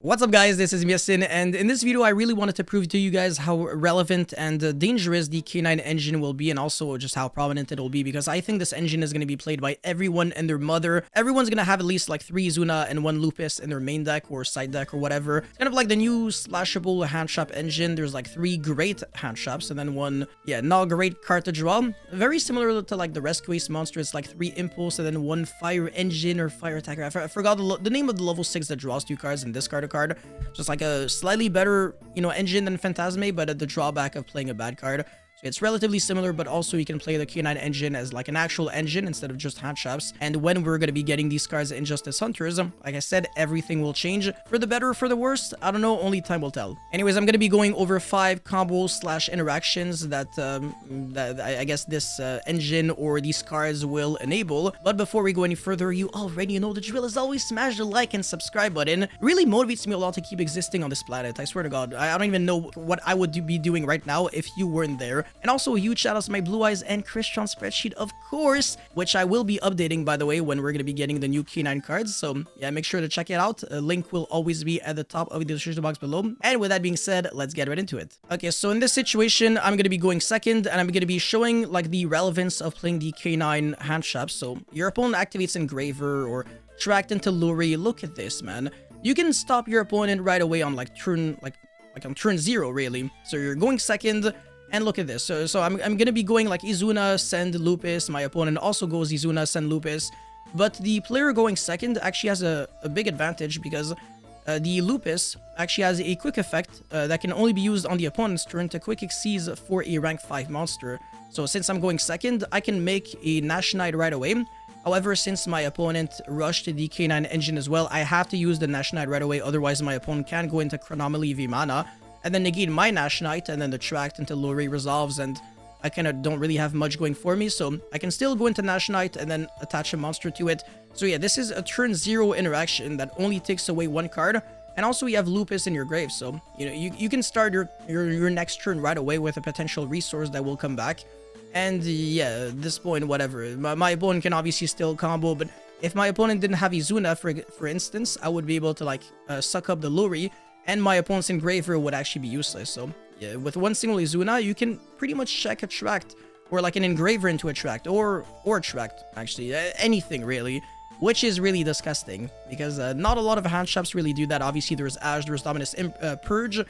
What's up guys, this is Yacine, and in this video I really wanted to prove to you guys how relevant and dangerous the K9 engine will be, and also just how prominent it will be, because I think this engine is going to be played by everyone and their mother. Everyone's going to have at least like 3 Zuna and 1 Lupus in their main deck or side deck or whatever. It's kind of like the new slashable hand shop engine. There's like 3 great hand shops and then 1, not great card to draw. Very similar to like the Rescue Ace monster. It's like 3 Impulse and then 1 Fire Engine or Fire Attacker. I forgot the name of the level 6 that draws 2 cards and discard a card. Just like a slightly better, engine than Phantasme, but at the drawback of playing a bad card. So it's relatively similar, but also you can play the K9 engine as like an actual engine instead of just hand shops. And when we're going to be getting these cards in Justice Hunters, like I said, everything will change. For the better or for the worst, I don't know, only time will tell. Anyways, I'm going to be going over 5 combos / interactions that, I guess this engine or these cards will enable. But before we go any further, you already know the drill. As always, smash the like and subscribe button. It really motivates me a lot to keep existing on this planet. I swear to God, I don't even know what I would be doing right now if you weren't there. And also a huge shout out to my Blue Eyes and Crystron spreadsheet, of course, which I will be updating, by the way, when we're going to be getting the new K9 cards. So yeah, make sure to check it out. A link will always be at the top of the description box below. And with that being said, let's get right into it. Okay, so in this situation, I'm going to be going second, and I'm going to be showing like the relevance of playing the K9 hand shops. So your opponent activates Engraver or Tracked into Lure. Look at this, man. You can stop your opponent right away on like turn, like on turn 0, really. So you're going second. And look at this. So I'm going to be going like Izuna, send Lupus. My opponent also goes Izuna, send Lupus. But the player going second actually has a big advantage because the Lupus actually has a quick effect that can only be used on the opponent's turn to quick exceed for a rank 5 monster. So since I'm going second, I can make a Nash Knight right away. However, since my opponent rushed the K9 engine as well, I have to use the Nash Knight right away. Otherwise, my opponent can go into Chronomaly V mana and then negate my Nash Knight, and then the Tracked into Lure resolves, and I kind of don't really have much going for me, so I can still go into Nash Knight and then attach a monster to it. So yeah, this is a turn 0 interaction that only takes away 1 card, and also you have Lupus in your grave, so you can start your next turn right away with a potential resource that will come back. And yeah, at this point, whatever. My opponent can obviously still combo, but if my opponent didn't have Izuna, for instance, I would be able to like suck up the Lure, and my opponent's Engraver would actually be useless. So yeah, with one single Izuna, you can pretty much check a Tracked, or like an Engraver into a Tracked, or Tracked, actually, anything really, which is really disgusting, because not a lot of hand shops really do that. Obviously, there's Ash, there's Dominus Purge,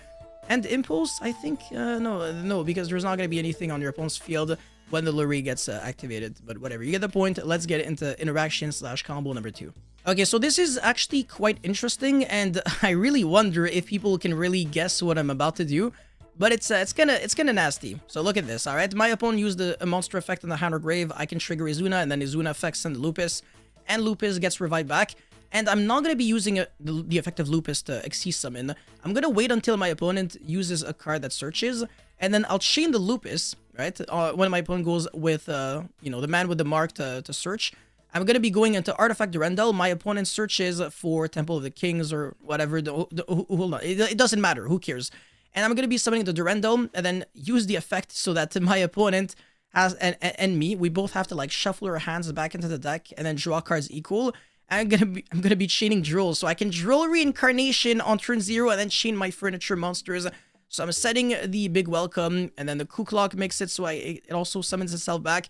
and Impulse, I think, no, because there's not going to be anything on your opponent's field when the Lure gets activated, but whatever, you get the point. Let's get into interaction / combo number 2. Okay, so this is actually quite interesting, and I really wonder if people can really guess what I'm about to do, but it's kind of nasty. So look at this. All right, my opponent used a monster effect in the hand or grave. I can trigger Izuna, and then Izuna effects send Lupus, and Lupus gets revived back. And I'm not going to be using the effect of Lupus to Xyz summon. I'm going to wait until my opponent uses a card that searches, and then I'll chain the Lupus, right? When my opponent goes with, the man with the mark to search. I'm going to be going into Artifact Durandal. My opponent searches for Temple of the Kings or whatever. Hold on. It doesn't matter. Who cares? And I'm going to be summoning the Durandal and then use the effect so that my opponent has, and me, we both have to like shuffle our hands back into the deck and then draw cards equal. I'm gonna be chaining Droll, so I can Droll Reincarnation on turn 0 and then chain my furniture monsters. So I'm setting the Big Welcome, and then the Kuklok makes it so it also summons itself back.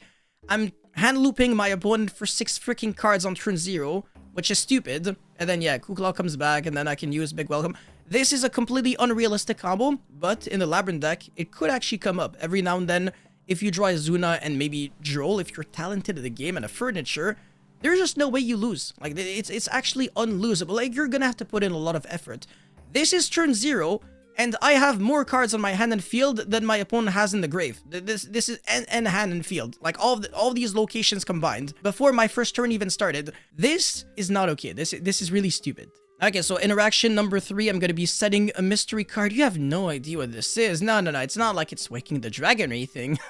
I'm hand looping my opponent for 6 freaking cards on turn 0, which is stupid. And then yeah, Kuklok comes back, and then I can use Big Welcome. This is a completely unrealistic combo, but in the Labyrinth deck, it could actually come up every now and then. If you draw a Zuna and maybe Droll, if you're talented at the game and a furniture, there's just no way you lose. Like, it's actually unlosable. Like, you're gonna have to put in a lot of effort. This is turn 0, and I have more cards on my hand and field than my opponent has in the grave. This is and hand and field. Like, all these locations combined before my first turn even started. This is not okay. This is really stupid. Okay, so interaction number 3, I'm going to be setting a mystery card. You have no idea what this is. No, it's not like it's Waking the Dragon or anything.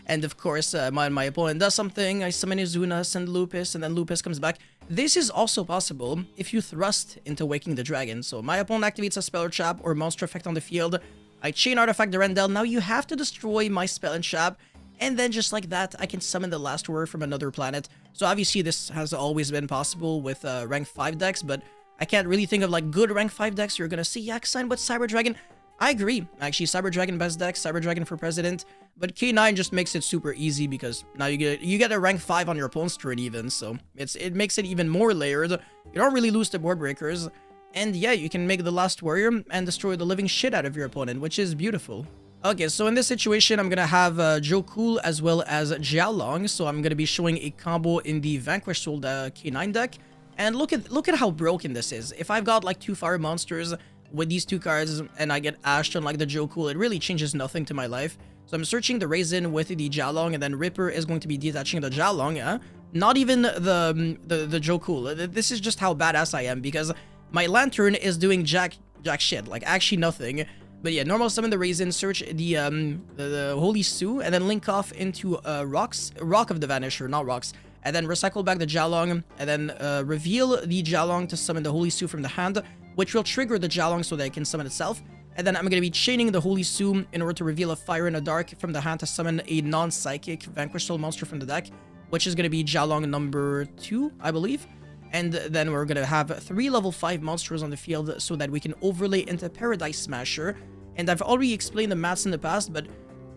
And of course, my opponent does something. I summon Izuna, send Lupus, and then Lupus comes back. This is also possible if you thrust into Waking the Dragon. So my opponent activates a spell or trap or monster effect on the field. I chain Artifact Durandal. Now you have to destroy my spell and trap. And then just like that, I can summon the last word from another planet. So obviously this has always been possible with rank 5 decks, but I can't really think of like good rank 5 decks. You're gonna see Yaxine, but Cyber Dragon, I agree. Actually, Cyber Dragon best deck, Cyber Dragon for president, but K9 just makes it super easy because now you get a rank 5 on your opponent's turn even, so it makes it even more layered. You don't really lose to board breakers, and yeah, you can make the last warrior and destroy the living shit out of your opponent, which is beautiful. Okay, so in this situation, I'm gonna have Joe Cool as well as Jialong, so I'm gonna be showing a combo in the Vanquish Soul K9 deck, and look at how broken this is. If I've got like 2 fire monsters with these 2 cards and I get ashed on like the Joe Cool, it really changes nothing to my life. So I'm searching the Raisin with the Jialong, and then Ripper is going to be detaching the Jialong, not even the Joe Cool. This is just how badass I am, because my Lantern is doing jack shit, like actually nothing. But yeah, normal summon the Raisin, search the Holy Sue, and then link off into Rock of the Vanisher, not Rocks, and then recycle back the Jialong, and then reveal the Jialong to summon the Holy Sue from the hand, which will trigger the Jialong so that it can summon itself. And then I'm going to be chaining the Holy Sue in order to reveal a Fire in a Dark from the hand to summon a non-psychic Vanquish Soul monster from the deck, which is going to be Jialong number 2, I believe. And then we're going to have 3 level 5 monsters on the field so that we can overlay into Paradise Smasher. And I've already explained the maths in the past, but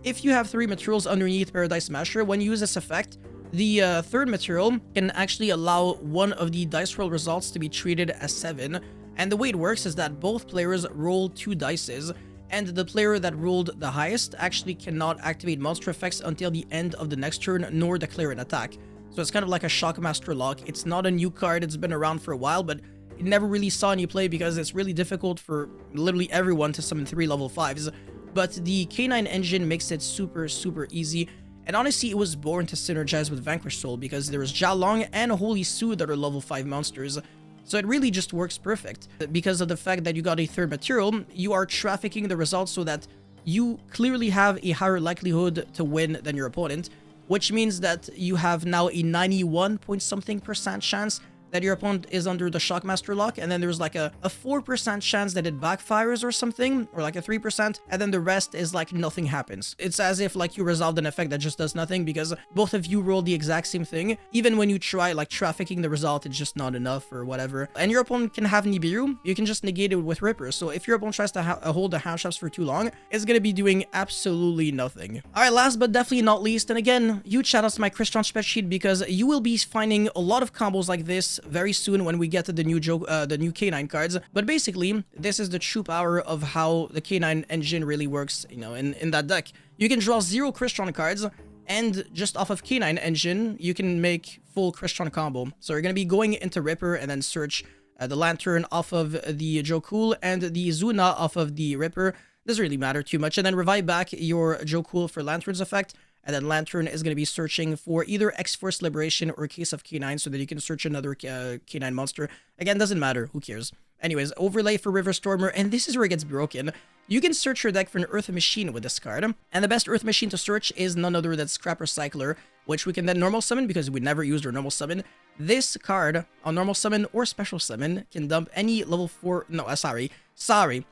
if you have 3 materials underneath Paradise Smasher, when you use this effect, the 3rd material can actually allow one of the dice roll results to be treated as 7. And the way it works is that both players roll 2 dices, and the player that rolled the highest actually cannot activate monster effects until the end of the next turn, nor declare an attack. So it's kind of like a Shockmaster lock. It's not a new card, it's been around for a while, but it never really saw any play because it's really difficult for literally everyone to summon 3 level 5s. But the K9 engine makes it super easy. And honestly, it was born to synergize with Vanquish Soul because there is Jialong and Holy Sue that are level 5 monsters. So it really just works perfect. Because of the fact that you got a 3rd material, you are trafficking the results so that you clearly have a higher likelihood to win than your opponent, which means that you have now a 91-point-something% chance that your opponent is under the Shockmaster lock, and then there's like a 4% chance that it backfires or something, or like a 3%, and then the rest is like nothing happens. It's as if like you resolved an effect that just does nothing because both of you rolled the exact same thing. Even when you try like trafficking the result, it's just not enough or whatever. And your opponent can have Nibiru, you can just negate it with Ripper. So if your opponent tries to hold the hand traps for too long, it's gonna be doing absolutely nothing. Alright, last but definitely not least, and again, huge shout outs to my Crystron spreadsheet because you will be finding a lot of combos like this very soon when we get to the new K9 cards. But basically, this is the true power of how the K9 engine really works, you know, in that deck. You can draw 0 Crystron cards, and just off of K9 engine, you can make full Crystron combo. So you're going to be going into Ripper and then search the Lantern off of the Joe Cool and the Zuna off of the Ripper. Doesn't really matter too much. And then revive back your Joe Cool for Lantern's effect. And then Lantern is going to be searching for either X-Force Liberation or Case of K9 so that you can search another K9 monster. Again, doesn't matter. Who cares? Anyways, overlay for River Stormer, and this is where it gets broken. You can search your deck for an Earth Machine with this card, and the best Earth Machine to search is none other than Scrap Recycler, which we can then normal summon because we never used our normal summon. This card on normal summon or special summon can dump any level 4... No, sorry.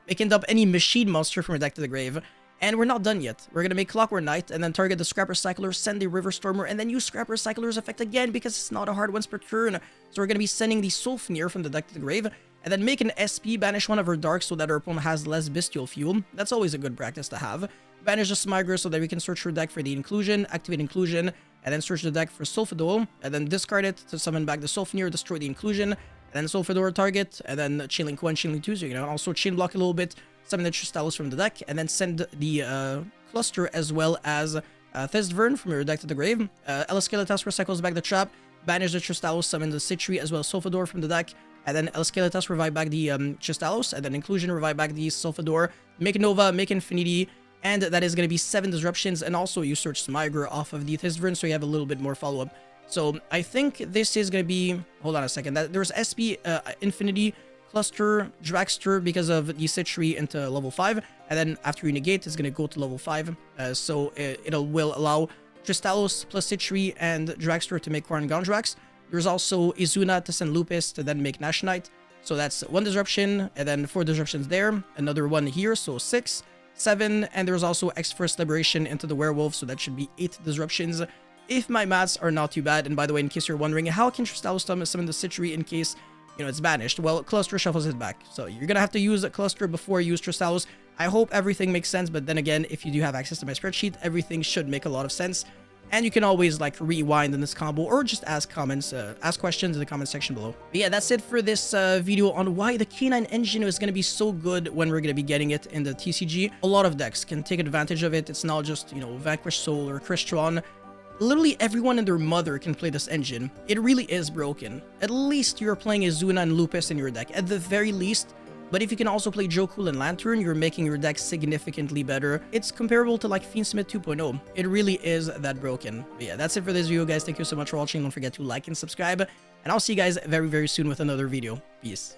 It can dump any machine monster from your deck to the grave. And we're not done yet. We're going to make Clockwork Knight and then target the Scrap Recycler, send the River Stormer, and then use Scrap Recycler's effect again because it's not a hard once per turn. So we're going to be sending the Sulfnir from the deck to the grave, and then make an SP, banish one of her darks so that our opponent has less bestial fuel. That's always a good practice to have. Banish the Smiger so that we can search her deck for the Inclusion, activate Inclusion, and then search the deck for Sulfidol, and then discard it to summon back the Sulfnir, destroy the Inclusion, and then Sulfidor target, and then Chainlink 1, Chainlink 2, so you can also chain block a little bit, summon the Tristalos from the deck, and then send the Cluster as well as Thestvern from your deck to the grave. Elskeletas recycles back the trap, banish the Tristalos, summon the Citri as well as Sulfidor from the deck, and then Elskeletas revive back the Tristalos, and then Inclusion revive back the Sulfidor, make Nova, make Infinity, and that is going to be 7 disruptions, and also you search Smiger off of the Thestvern, so you have a little bit more follow-up. So I think this is going to be... Hold on a second. There's SP, Infinity, Cluster, Dragster because of the Citri into level 5, and then after you negate, it's going to go to level 5. So it will allow Tristalos plus Citri and Dragster to make Quarren Gondrax. There's also Izuna to send Lupus to then make Nash Knight. So that's 1 disruption, and then 4 disruptions there. Another 1 here, so 6, 7, and there's also X-Force Liberation into the Werewolf, so that should be 8 disruptions. If my maths are not too bad, and by the way, in case you're wondering, how can Tristalos summon the Citri in case you know, it's banished. Well, Cluster shuffles it back. So you're gonna have to use a Cluster before you use Tristalos. I hope everything makes sense, but then again, if you do have access to my spreadsheet, everything should make a lot of sense. And you can always like rewind in this combo or just ask questions in the comment section below. But yeah, that's it for this video on why the K9 engine is going to be so good when we're going to be getting it in the TCG. A lot of decks can take advantage of it. It's not just, you know, Vanquish Soul or Crystron. Literally everyone and their mother can play this engine. It really is broken. At least you're playing Izuna and Lupus in your deck, at the very least. But if you can also play Jokul and Lantern, you're making your deck significantly better. It's comparable to like Fiendsmith 2.0. It really is that broken. But yeah, that's it for this video, guys. Thank you so much for watching. Don't forget to like and subscribe. And I'll see you guys very, very soon with another video. Peace.